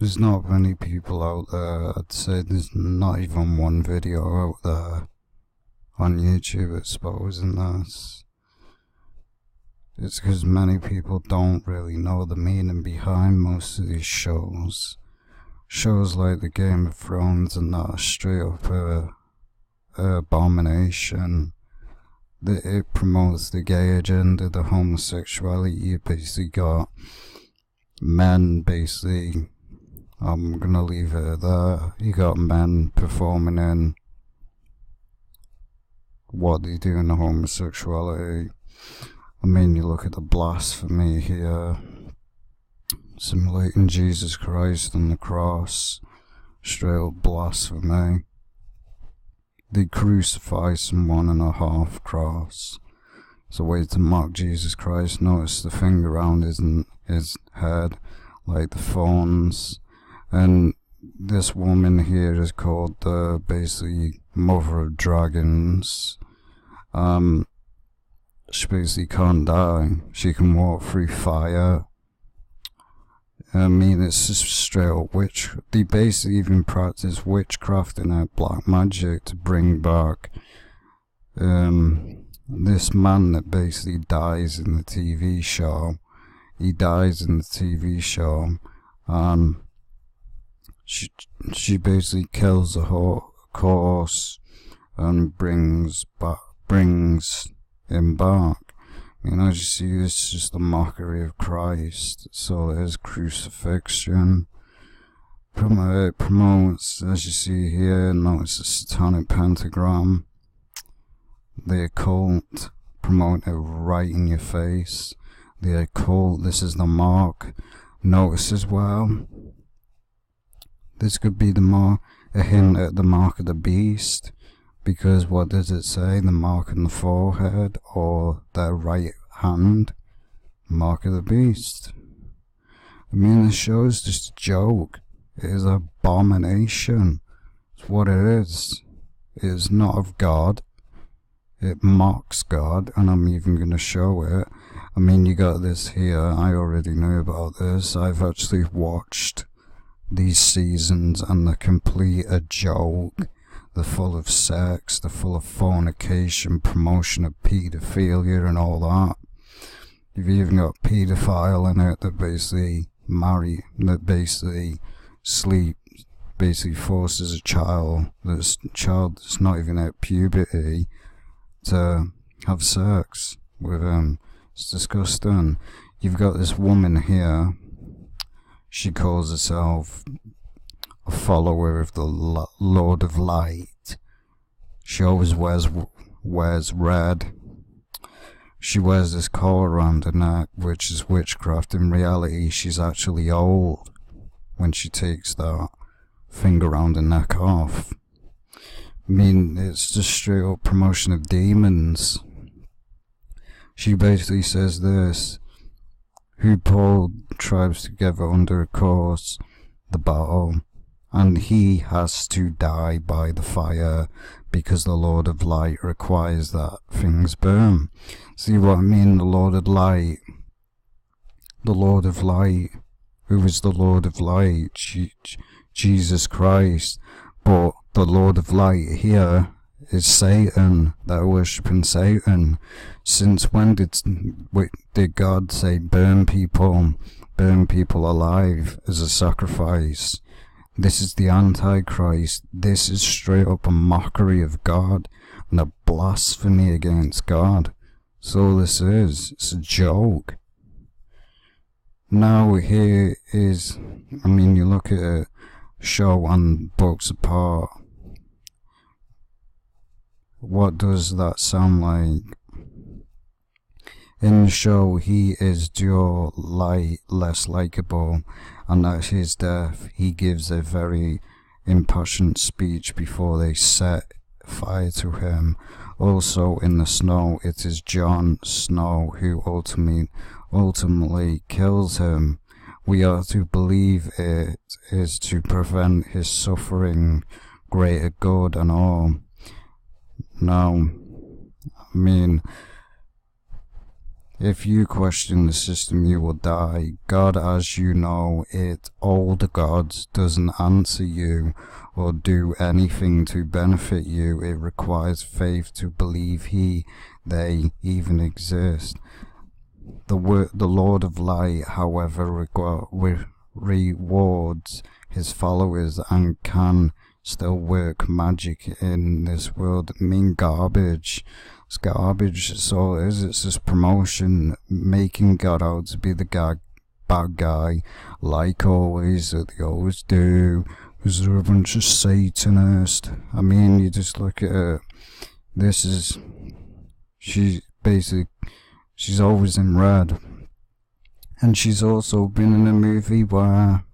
there's not many people out there. I'd say there's not even one video out there on YouTube exposing this. It's because many people don't really know the meaning behind most of these shows. Shows like the Game of Thrones and that are straight up abomination. It promotes the gay agenda, the homosexuality. You basically got men, basically, I'm gonna leave it at that. You got men performing in what they do in the homosexuality. I mean, you look at the blasphemy here, simulating Jesus Christ on the cross, straight up blasphemy. They crucify someone on a half cross. It's a way to mock Jesus Christ. Notice the thing around his head, like the thorns. And this woman here is called the basically Mother of Dragons. She basically can't die. She can walk through fire. I mean, it's just straight up witch. They basically even practice witchcraft and black magic to bring back this man that basically dies in the TV show. He dies in the TV show, and she basically kills a horse and brings him back. You know, as you see, this is just a mockery of Christ. So it is crucifixion. It promotes, as you see here, notice the satanic pentagram. The occult, promote it right in your face. The occult, this is the mark. Notice as well, this could be the mark, a hint at the mark of the beast. Because what does it say? The mark on the forehead or the right hand? Mark of the beast. I mean, the show is just a joke. It is an abomination. It's what it is. It is not of God. It mocks God, and I'm even going to show it. I mean, you got this here. I already knew about this. I've actually watched these seasons, and they're complete a joke. They're full of sex, they're full of fornication, promotion of paedophilia and all that. You've even got paedophile in it that basically basically forces a child that's not even at puberty to have sex with him. It's disgusting. You've got this woman here, she calls herself a follower of the Lord of Light. She always wears red. She wears this collar around her neck, which is witchcraft. In reality, she's actually old when she takes that thing around her neck off. I mean, it's just straight up promotion of demons. She basically says this: who pulled tribes together under a course, the battle, and he has to die by the fire because the Lord of Light requires that things burn. See what I mean? The Lord of Light. The Lord of Light. Who is the Lord of Light? Jesus Christ. But the Lord of Light here is Satan. They're worshipping Satan. Since when did God say burn people alive as a sacrifice? This is the Antichrist. This is straight up a mockery of God and a blasphemy against God. So this is. It's a joke. Now here is, I mean, you look at it, show and books apart. What does that sound like? In the show, he is less likable, and at his death, he gives a very impassioned speech before they set fire to him. Also, in the snow, it is Jon Snow who ultimately kills him. We are to believe it is to prevent his suffering, greater good and all. Now, I mean, If you question the system, you will die. God, as you know it, old gods, doesn't answer you or do anything to benefit you. It requires faith to believe they even exist. The Lord of Light, however, rewards his followers and can still work magic in this world. I mean, garbage. It's garbage. It's all it is. It's just promotion, making God out to be the bad guy, like always, that they always do, because they're a bunch of Satanists. I mean, you just look at her. She's always in red. And she's also been in a movie where,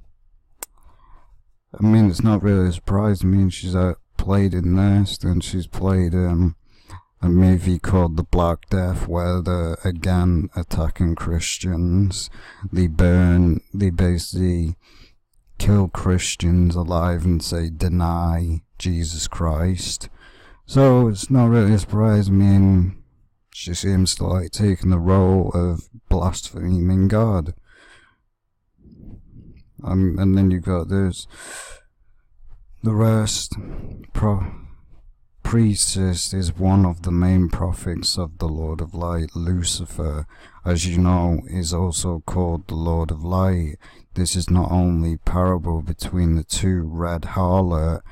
I mean, it's not really a surprise. I mean, she's played in this, and she's played a movie called The Black Death, where they're again attacking Christians. They basically kill Christians alive and say, deny Jesus Christ. So it's not really a surprise. I mean, she seems to like taking the role of blaspheming God. And then you got this. The rest. Priestess is one of the main prophets of the Lord of Light. Lucifer, as you know, is also called the Lord of Light. This is not only parable between the two, red harlot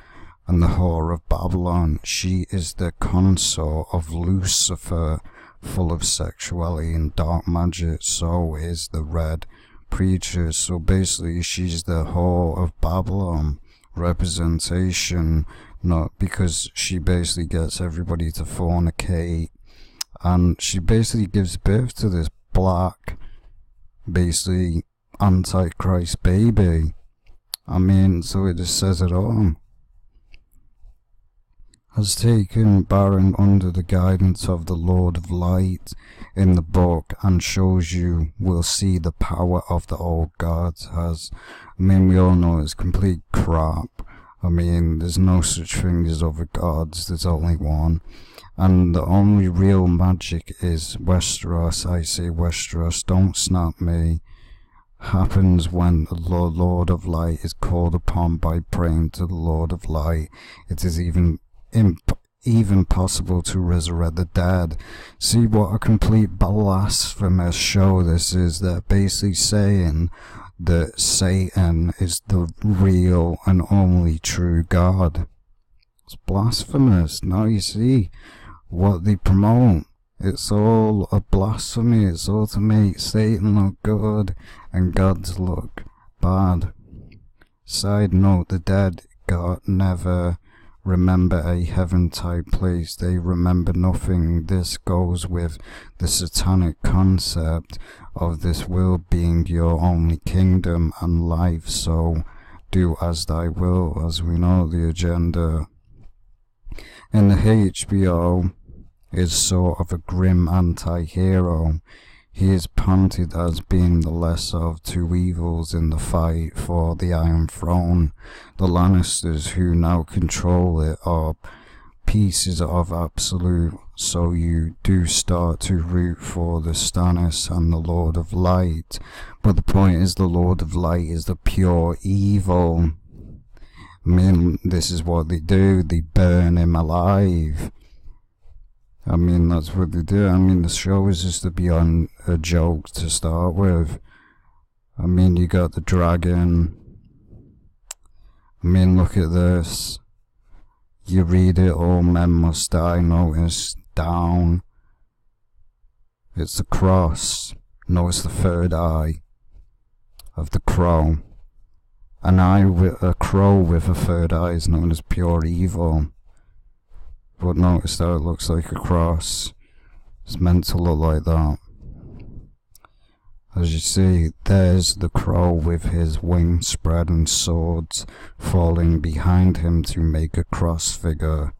and the whore of Babylon. She is the consort of Lucifer, full of sexuality and dark magic. So is the red preacher. So basically she's the whore of Babylon representation, not because she basically gets everybody to fornicate, and she basically gives birth to this black, basically Antichrist baby. I mean, so it just says it all. Has taken Baron under the guidance of the Lord of Light in the book, and shows you will see the power of the old gods. I mean, we all know it's complete crap. I mean, there's no such thing as other gods, there's only one. And the only real magic is Westeros. I say Westeros, don't snap me. Happens when the Lord of Light is called upon by praying to the Lord of Light. It is even possible to resurrect the dead. See what a complete blasphemous show this is. They're basically saying that Satan is the real and only true God. It's blasphemous. Now you see what they promote. It's all a blasphemy. It's all to make Satan look good and God to look bad. Side note, the dead God never remember a heaven-type place. They remember nothing. This goes with the satanic concept of this world being your only kingdom and life, so do as thy will, as we know the agenda. In the HBO is sort of a grim anti-hero. He is painted as being the lesser of two evils in the fight for the Iron Throne. The Lannisters, who now control it, are pieces of absolute, so you do start to root for the Stannis and the Lord of Light. But the point is, the Lord of Light is the pure evil. I mean, this is what they do. They burn him alive. I mean, that's what they do. I mean, the show is just to be on a joke to start with. I mean, you got the dragon. I mean, look at this. You read it, all men must die. Notice, down. It's the cross. Notice the third eye of the crow. A crow with a third eye is known as pure evil. But notice that it looks like a cross. It's meant to look like that. As you see, there's the crow with his wings spread and swords falling behind him to make a cross figure.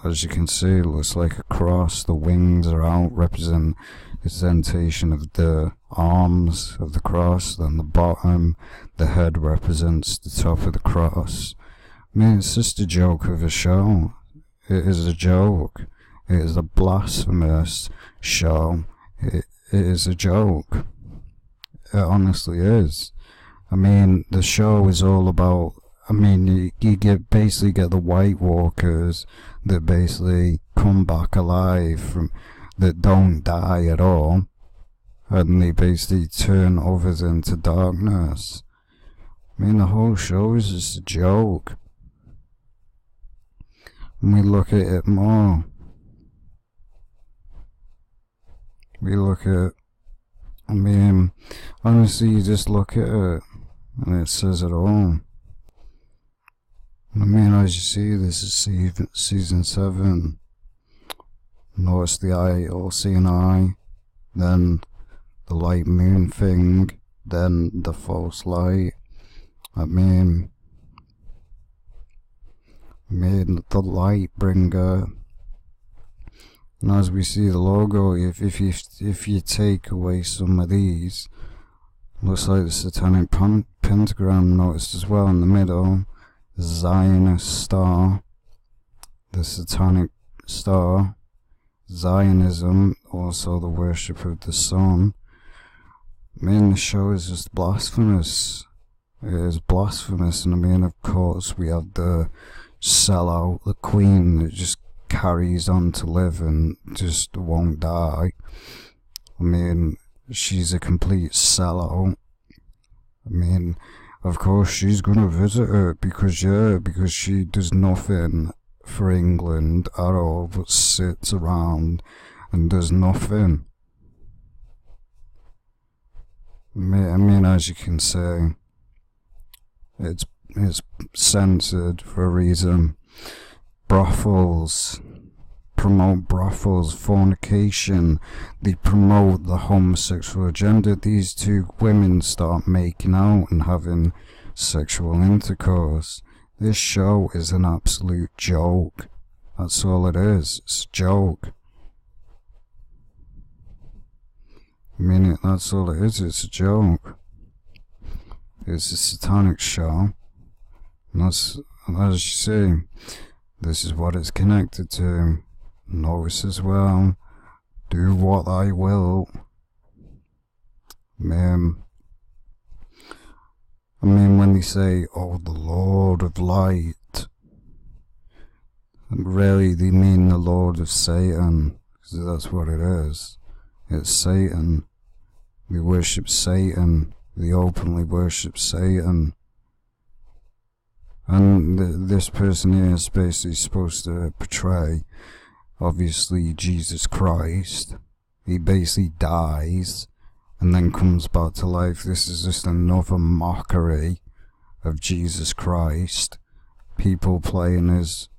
As you can see, it looks like a cross. The wings are out, representation of the arms of the cross. Then the bottom, the head represents the top of the cross. I mean, it's just a joke of a show. It is a joke. It is a blasphemous show. it is a joke. It honestly is. I mean, the show is all about, I mean, you basically get the White Walkers that basically come back alive from, that don't die at all, and they basically turn others into darkness. I mean, the whole show is just a joke. And we look at it more. We look at, I mean, honestly, you just look at it, and it says it all. I mean, as you see, this is season 7. Notice the eye, all-seeing eye, then the light moon thing, then the false light. I mean the light bringer. And as we see the logo, if you take away some of these, looks like the satanic pentagram noticed as well in the middle, the Zionist star, the satanic star, Zionism, also the worship of the sun. I mean, the show is just blasphemous. It is blasphemous, and I mean, of course, we have the sellout, the queen that just carries on to live and just won't die. I mean, she's a complete sellout. I mean, of course, she's gonna visit her because she does nothing for England at all, but sits around and does nothing. I mean, as you can see, it's censored for a reason. Brothels promote brothels, fornication. They promote the homosexual agenda. These two women start making out and having sexual intercourse. This show is an absolute joke. That's all it is. It's a joke. I mean, that's all it is. It's a joke. It's a satanic show. And that's, as you see, this is what it's connected to. Notice as well, do what I will. I mean, when they say, oh, the Lord of Light, really they mean the Lord of Satan, because that's what it is. It's Satan. They worship Satan. They openly worship Satan. And this person here is basically supposed to portray, obviously, Jesus Christ. He basically dies and then comes back to life. This is just another mockery of Jesus Christ. People playing as,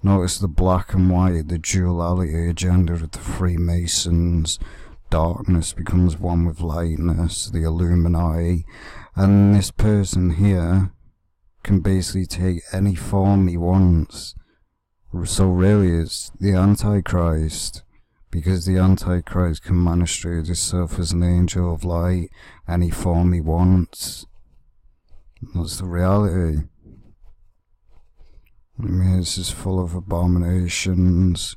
notice the black and white, the duality agenda of the Freemasons. Darkness becomes one with lightness, the Illuminati. And this person here can basically take any form he wants. So really it's the Antichrist, because the Antichrist can manifest himself as an angel of light any form he wants. That's the reality. I mean, it's just full of abominations.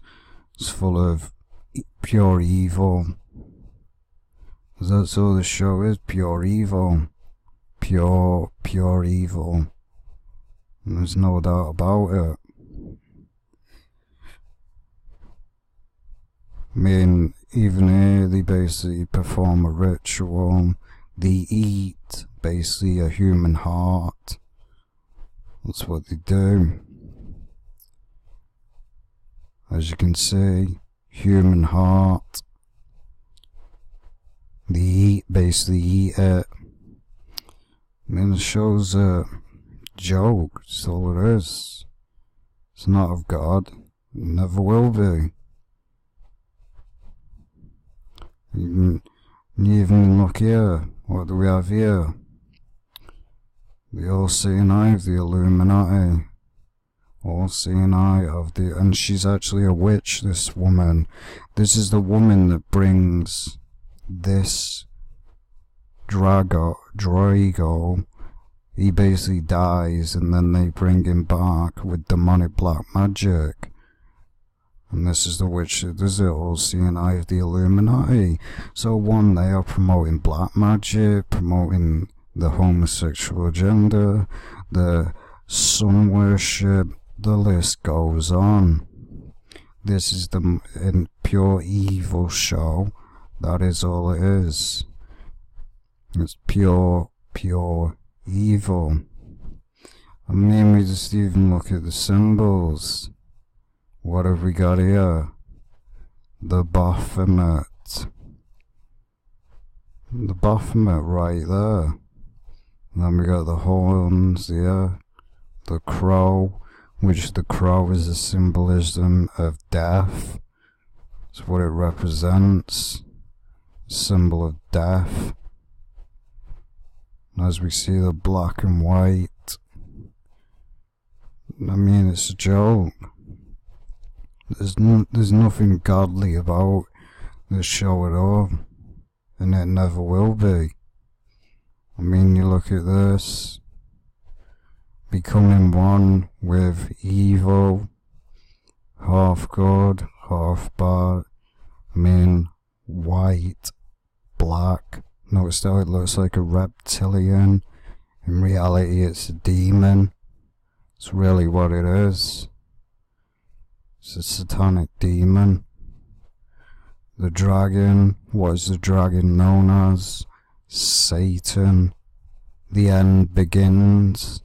It's full of pure evil. That's all the show is, pure evil. Pure evil. And there's no doubt about it. I mean, even here they basically perform a ritual. They eat basically a human heart. That's what they do. As you can see, human heart. They basically eat it. I mean, the show's a joke. That's all it is. It's not of God. It never will be. You even look here. What do we have here? The all-seeing eye of the Illuminati. All-seeing eye of the... And she's actually a witch, this woman. This is the woman that brings this Drago. He basically dies and then they bring him back with demonic black magic. And this is the witch that does it, all seeing eye of the Illuminati. So one, they are promoting black magic, promoting the homosexual agenda, the sun worship, the list goes on. This is the pure evil show. That is all it is. It's pure evil. I mean, we just even look at the symbols. What have we got here? The Baphomet. The Baphomet right there. And then we got the horns here. The crow, which the crow is a symbolism of death. It's what it represents. Symbol of death. And as we see the black and white, I mean, it's a joke. There's nothing godly about this show at all, and it never will be. I mean, you look at this, becoming one with evil, half good, half bad. I mean, white, black. Notice how it looks like a reptilian. In reality, it's a demon. It's really what it is. It's a satanic demon. The dragon, what is the dragon known as? Satan. The end begins.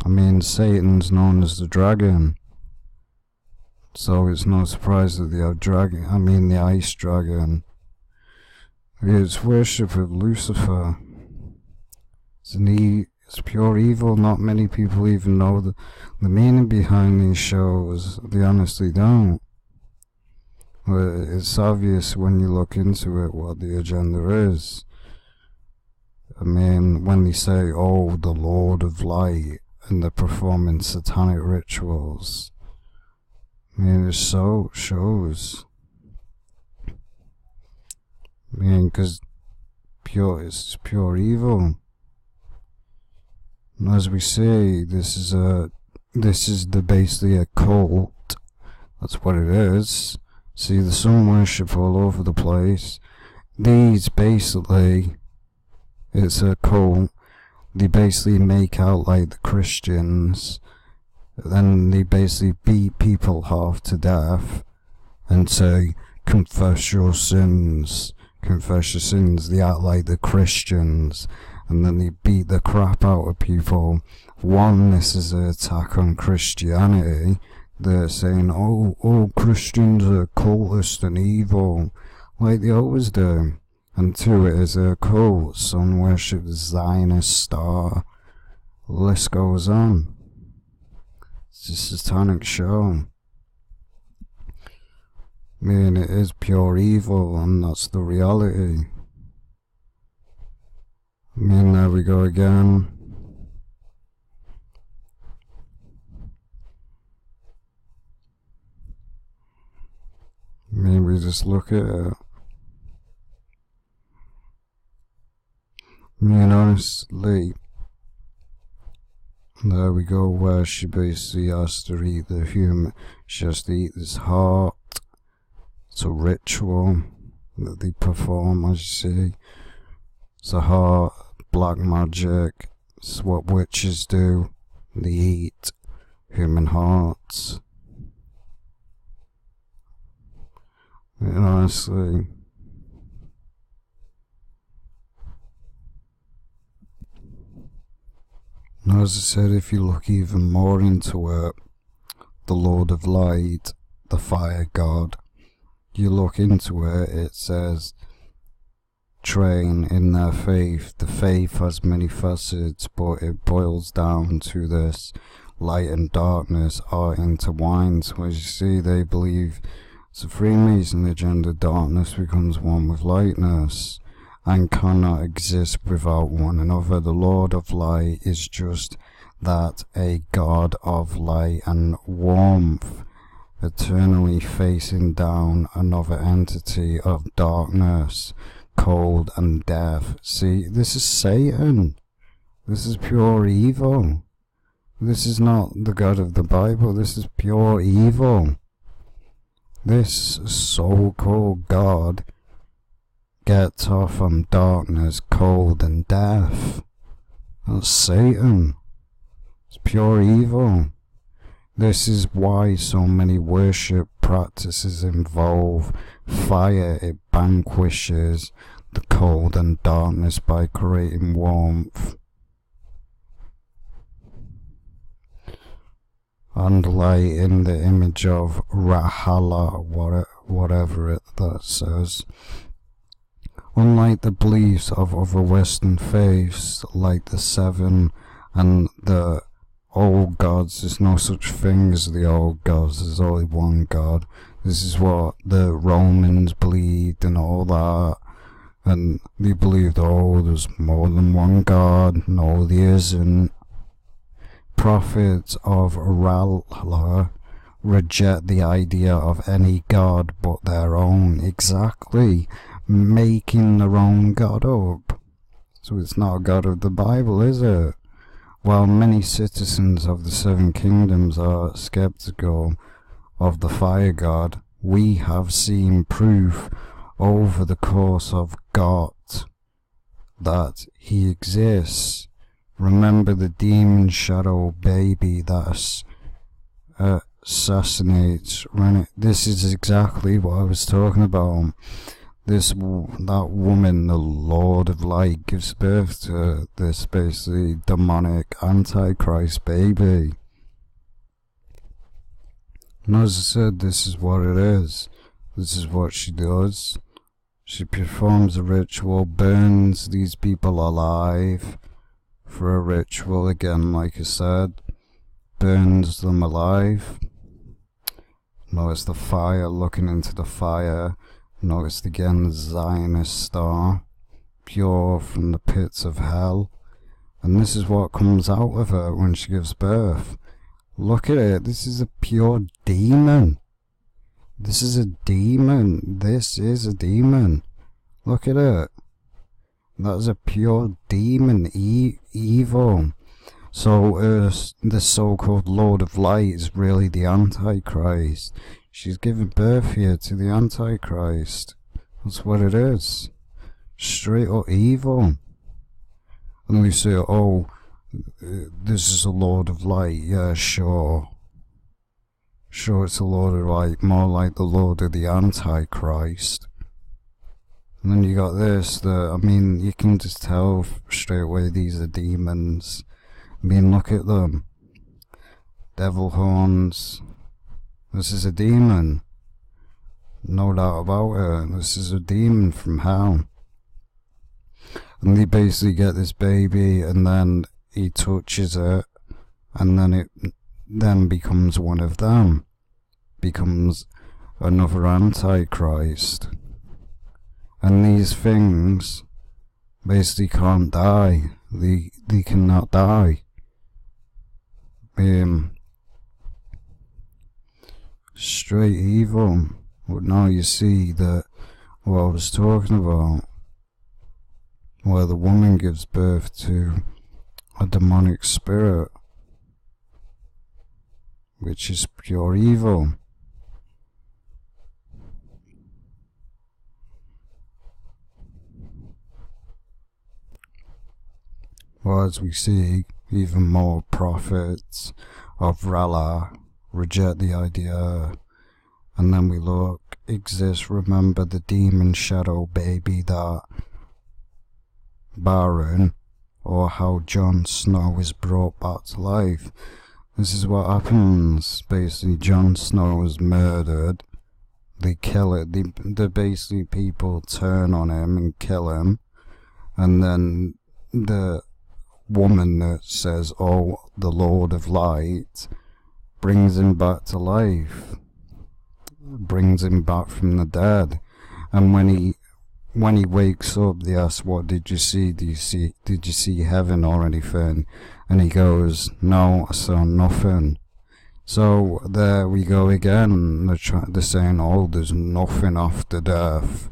I mean, Satan's known as the dragon. So it's no surprise that they have the ice dragon. It's worship of Lucifer. It's pure evil. Not many people even know the meaning behind these shows. They honestly don't. But it's obvious when you look into it what the agenda is. I mean, when they say, oh, the Lord of Light, and they're performing satanic rituals. I mean, it so shows. I mean, because it's pure evil. And as we see, this is basically a cult. That's what it is. See the sun worship all over the place. These basically, it's a cult. They basically make out like the Christians. Then they basically beat people half to death and say, confess your sins. Confess your sins. They act like the Christians. And then they beat the crap out of people. One, this is an attack on Christianity. They're saying, oh, Christians are cultists and evil, like they always do. And two, it is a cult. Sun worship, the Zionist star. The list goes on. It's a satanic show. I mean, it is pure evil, and that's the reality. I mean, there we go again. I mean, we just look at it. I mean, honestly, there we go, where she basically has to eat the human. She has to eat this heart. It's a ritual that they perform, as you see. It's a heart, black magic. It's what witches do. They eat human hearts. And honestly, as I said, if you look even more into it, the Lord of Light, the Fire God, you look into it, it says, train in their faith. The faith has many facets, but it boils down to this: light and darkness are intertwined. So as you see, they believe it's a Freemason agenda. Darkness becomes one with lightness and cannot exist without one another. The Lord of Light is just that, a God of light and warmth, eternally facing down another entity of darkness, cold and death. See, this is Satan. This is pure evil. This is not the God of the Bible. This is pure evil. This so-called God gets off on darkness, cold and death. That's Satan. It's pure evil. This is why so many worship practices involve fire. It vanquishes the cold and darkness by creating warmth. And light in the image of Rahala, whatever that says. Unlike the beliefs of other Western faiths, like the Seven and the old gods, there's no such thing as the old gods, there's only one God. This is what the Romans believed and all that. And they believed, oh, there's more than one God. No, there isn't. Prophets of Rala reject the idea of any God but their own. Exactly. Making their own God up. So it's not a God of the Bible, is it? While many citizens of the Seven Kingdoms are skeptical of the fire god, we have seen proof over the course of God that he exists. Remember the demon shadow baby that assassinates Rennie. This is exactly what I was talking about. That woman, the Lord of Light, gives birth to this basically demonic Antichrist baby. And as I said, this is what it is. This is what she does. She performs a ritual, burns these people alive for a ritual again, like I said. Burns them alive. Notice the fire, looking into the fire. Notice again the Zionist star, pure from the pits of hell. And this is what comes out of her when she gives birth. Look at it, this is a pure demon. This is a demon. This is a demon. Look at it. That is a pure demon, evil. So the so-called Lord of Light is really the Antichrist. She's giving birth here to the Antichrist. That's what it is. Straight up evil. And we say, oh, this is a Lord of Light. Yeah, sure. Sure, it's a Lord of Light. More like the Lord of the Antichrist. And then you got this, I mean, you can just tell straight away these are demons. I mean, look at them. Devil horns. This is a demon. No doubt about it. This is a demon from hell. And they basically get this baby, and then he touches it, and then it then becomes one of them. Becomes another Antichrist. And these things basically can't die. They cannot die. Straight evil. But now you see that what I was talking about, where the woman gives birth to a demonic spirit, which is pure evil. Well, as we see, even more prophets of Rala reject the idea. And then we look, exists, remember the demon shadow baby that Baron, or how Jon Snow is brought back to life. This is what happens. Basically, Jon Snow is murdered. They kill it. The basically people turn on him and kill him. And then the woman that says, oh, the Lord of Light, brings him back to life. Brings him back from the dead. And when he wakes up, they ask, what did you see? Did you see heaven or anything? And he goes, no, I saw nothing. So there we go again. They're saying, oh, there's nothing after death.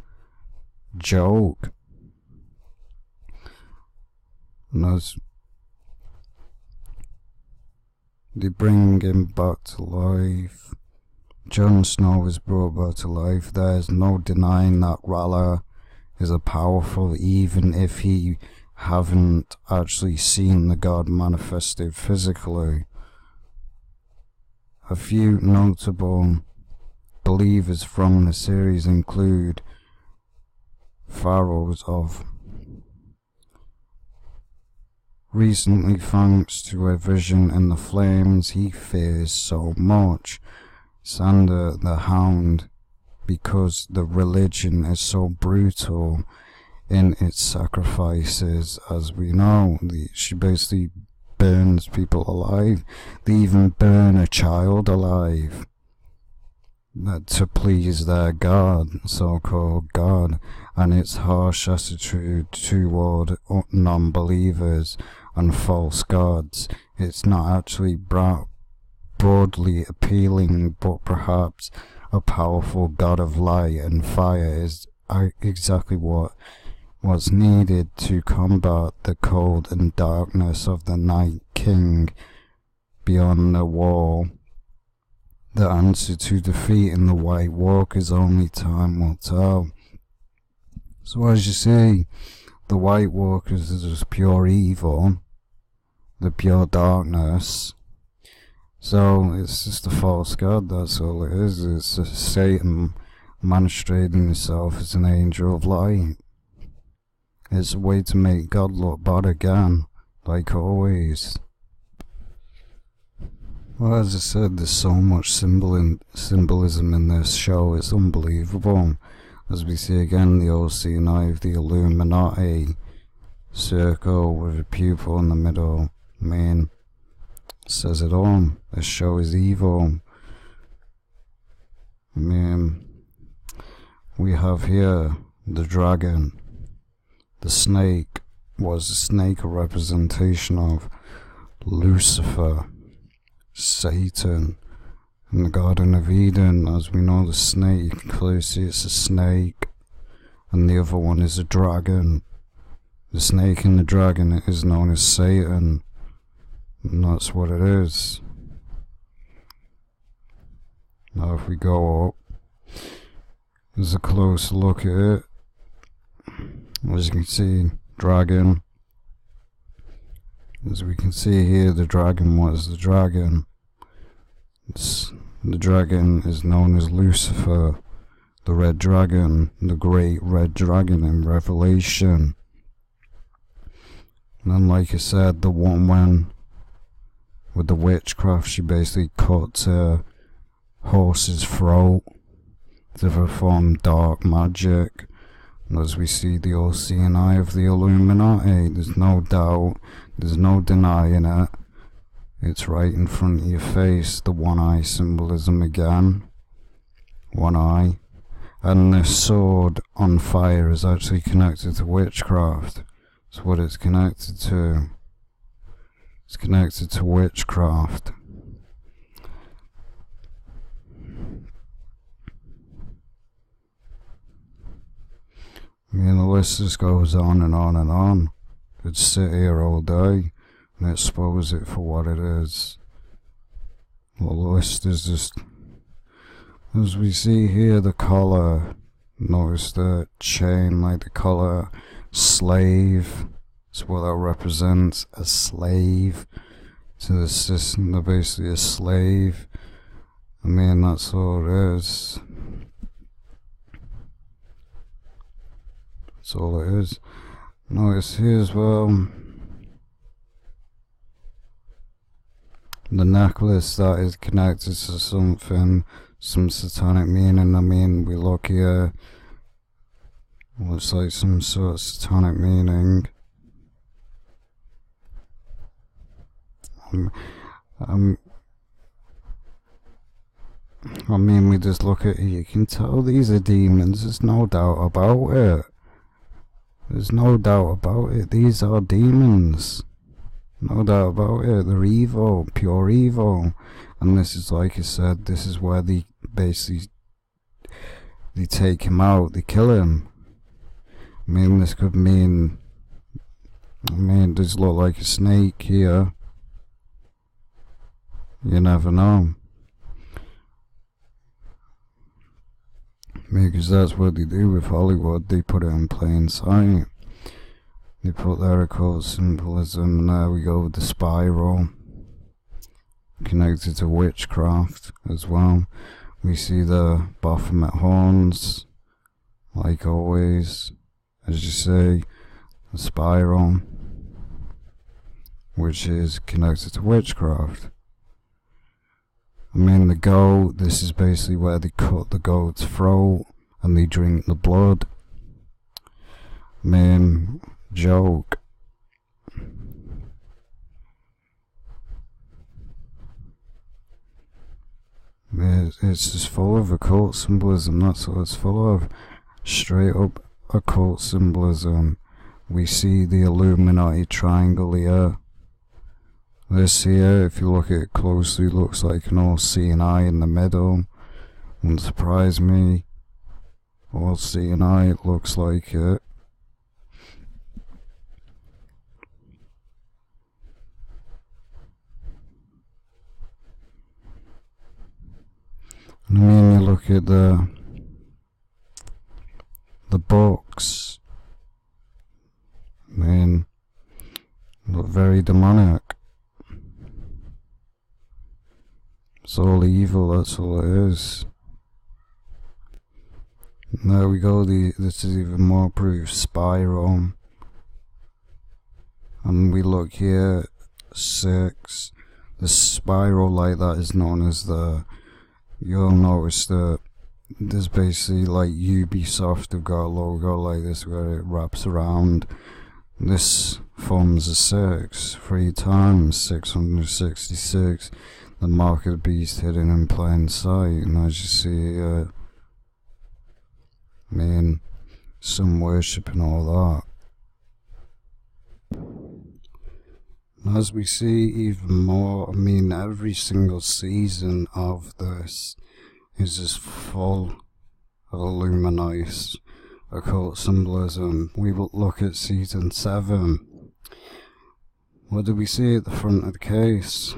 Joke. And they bring him back to life. Jon Snow is brought back to life. There's no denying that R'hllor is a powerful, even if he haven't actually seen the god manifested physically. A few notable believers from the series include Pharaohs of recently, thanks to a vision in the flames he fears so much. Sander the Hound, because the religion is so brutal in its sacrifices, as we know. She basically burns people alive. They even burn a child alive to please their god, so-called god, and its harsh attitude toward non-believers and false gods. It's not actually broadly appealing, but perhaps a powerful god of light and fire is exactly what's needed to combat the cold and darkness of the Night King beyond the wall. The answer to defeating the White Walkers only time will tell. So as you see, the White Walkers are just pure evil, the pure darkness. So it's just a false god, that's all it is. It's Satan manifesting himself as an angel of light. It's a way to make God look bad again, like always. Well, as I said, there's so much symbolism in this show, it's unbelievable. As we see again, the OCNI of the Illuminati circle with a pupil in the middle. Says it all. This show is evil. We have here the dragon. The snake. Was the snake a representation of Lucifer, Satan, in the Garden of Eden? As we know, the snake, you can clearly see it's a snake, and the other one is a dragon. The snake and the dragon is known as Satan, and that's what it is. Now if we go up, there's a close look at it. As you can see, dragon. As we can see here, the dragon was the dragon. The dragon is known as Lucifer, the red dragon, the great red dragon in Revelation. And then, like I said, the woman with the witchcraft, she basically cut her horse's throat to perform dark magic. And as we see, the OCNI of the Illuminati, there's no doubt, there's no denying it. It's right in front of your face, the one eye symbolism again. One eye. And the sword on fire is actually connected to witchcraft. That's what it's connected to. It's connected to witchcraft. The list just goes on and on and on. Could sit here all day and expose it for what it is. The list is just, as we see here, the collar. Notice the chain, like the collar, slave. That's what that represents, a slave to the system. They're basically a slave. That's all it is. That's all it is. Notice here as well, the necklace that is connected to something, some satanic meaning. We look here, looks like some sort of satanic meaning. We just look at it, you can tell these are demons, there's no doubt about it. There's no doubt about it, these are demons. No doubt about it, they're evil, pure evil. And this is, like I said, this is where they basically, they take him out, they kill him. This could mean, does look like a snake here. You never know. Because that's what they do with Hollywood. They put it in plain sight. They put their occult symbolism, and there we go with the spiral, connected to witchcraft as well. We see the Baphomet horns, like always, as you say, the spiral, which is connected to witchcraft. I mean, the goat, this is basically where they cut the goat's throat and they drink the blood. I mean, joke. It's just full of occult symbolism, that's what it's full of. Straight up occult symbolism. We see the Illuminati triangle here. This here, if you look at it closely, looks like an all-seeing eye in the middle. Wouldn't surprise me. All-seeing eye, it looks like it. I mean, you look at the books. I mean, look very demonic. It's all evil, that's all it is. And there we go, this is even more proof, spiral. And we look here, 6. The spiral like that is known as the, you'll notice that there's basically like Ubisoft have got a logo like this where it wraps around. This forms a 6, 3 times, 666. The mark of the beast hidden in plain sight, and as you see, I mean, some worship and all that. And as we see even more, I mean, every single season of this is just full of Illuminati occult symbolism. We will look at season 7. What do we see at the front of the case?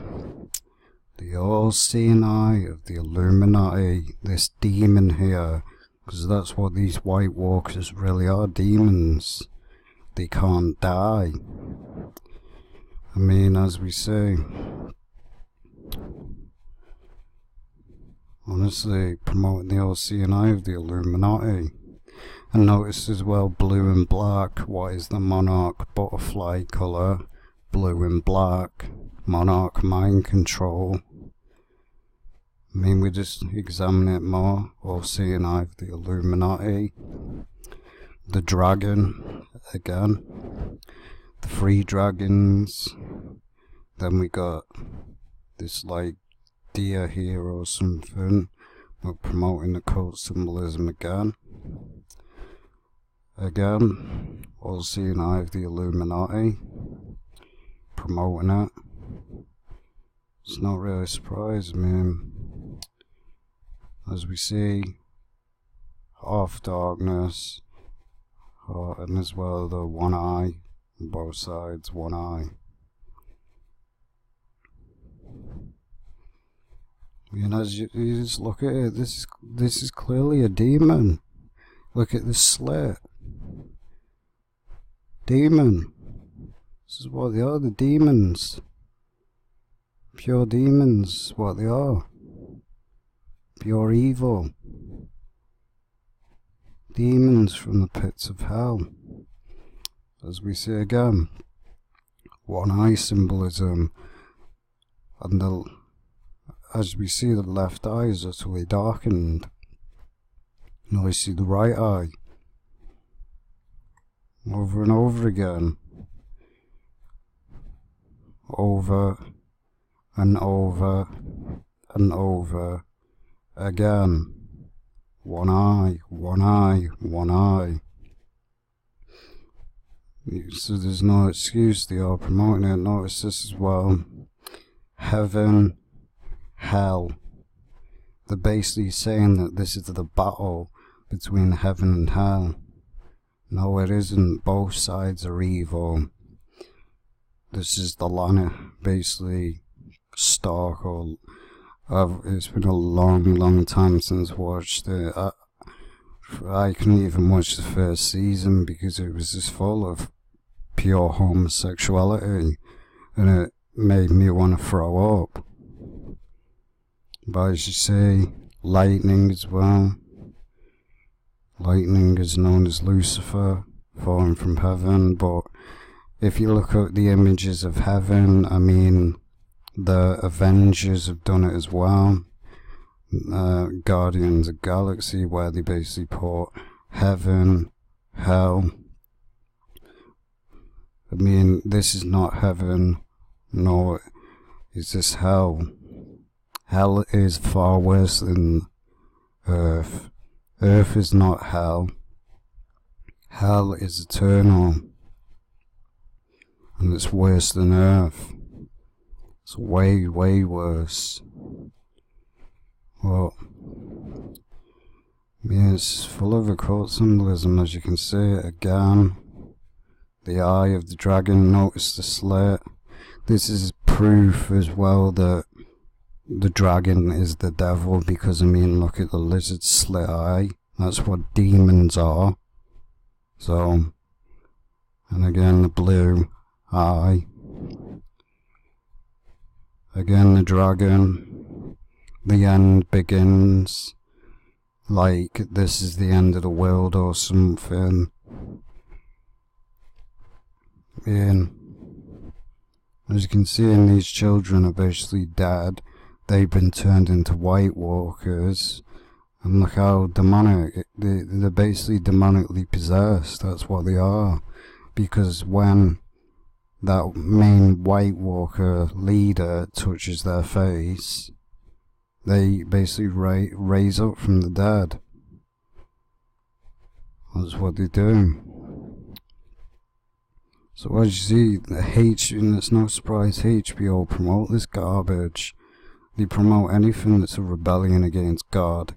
The all-seeing eye of the Illuminati, this demon here, because that's what these White Walkers really are, demons. They can't die. I mean, as we say, honestly, promoting the all-seeing eye of the Illuminati. And notice as well, blue and black, what is the monarch butterfly colour? Blue and black, monarch mind control. I mean, we just examine it more, all-seeing eye of the Illuminati. The dragon, again. The 3 dragons. Then we got this like deer here or something. We're promoting occult symbolism again. Again, all-seeing eye of the Illuminati. Promoting it. It's not really surprising, man. As we see, half darkness, and as well the one eye, on both sides, one eye. And as you just look at it, this is clearly a demon. Look at this slit. Demon. This is what they are, the demons. Pure demons, what they are. Pure evil. Demons from the pits of hell. As we see again, one eye symbolism, and as we see the left eye is utterly darkened. Now we see the right eye. Over and over again. Over and over and over again. One eye, one eye, one eye. So there's no excuse, they are promoting it. Notice this as well. Heaven, hell. They're basically saying that this is the battle between heaven and hell. No, it isn't. Both sides are evil. This is the Lana, basically, Stark, or it's been a long time since I watched it. I couldn't even watch the first season because it was just full of pure homosexuality, and it made me want to throw up. But as you say, lightning as well. Lightning is known as Lucifer, falling from heaven, but if you look at the images of heaven, I mean, the Avengers have done it as well. Guardians of the Galaxy, where they basically put heaven, hell. I mean, this is not heaven, nor is this hell. Hell is far worse than earth. Earth is not hell. Hell is eternal. And it's worse than earth. It's way, way worse. Well, yeah, it's full of occult symbolism, as you can see. Again, the eye of the dragon, notice the slit. This is proof as well that the dragon is the devil, because I mean, look at the lizard slit eye. That's what demons are. So, and again the blue eye. Again the dragon. The end begins. Like this is the end of the world or something. And as you can see, these children are basically dead. They've been turned into White Walkers, and look how demonic, they're basically demonically possessed. That's what they are, because when that main White Walker leader touches their face, they basically raise up from the dead. That's what they do. So as you see, and it's no surprise HBO promote this garbage. They promote anything that's a rebellion against God.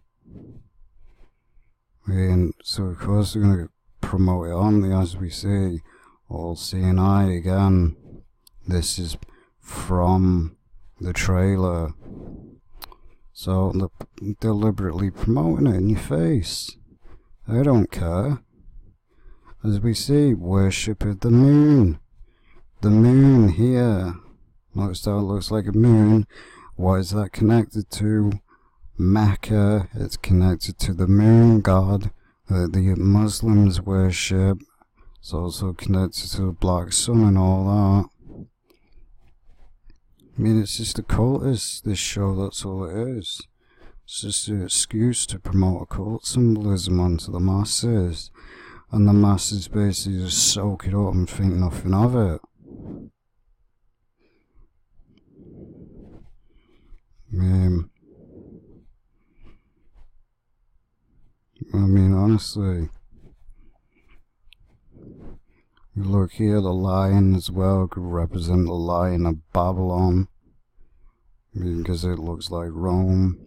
And so of course they're going to promote it on, as we see, all seeing eye again. This is from the trailer. So they're deliberately promoting it in your face. I don't care. As we see, worship of the moon. The moon here. Notice how it looks like a moon. What is that connected to? Mecca. It's connected to the moon god that the Muslims worship. It's also connected to the black sun and all that. I mean, it's just a cultist, this show, that's all it is. It's just an excuse to promote occult symbolism onto the masses. And the masses basically just soak it up and think nothing of it. I mean, honestly, you look here, the lion as well could represent the lion of Babylon, because it looks like Rome.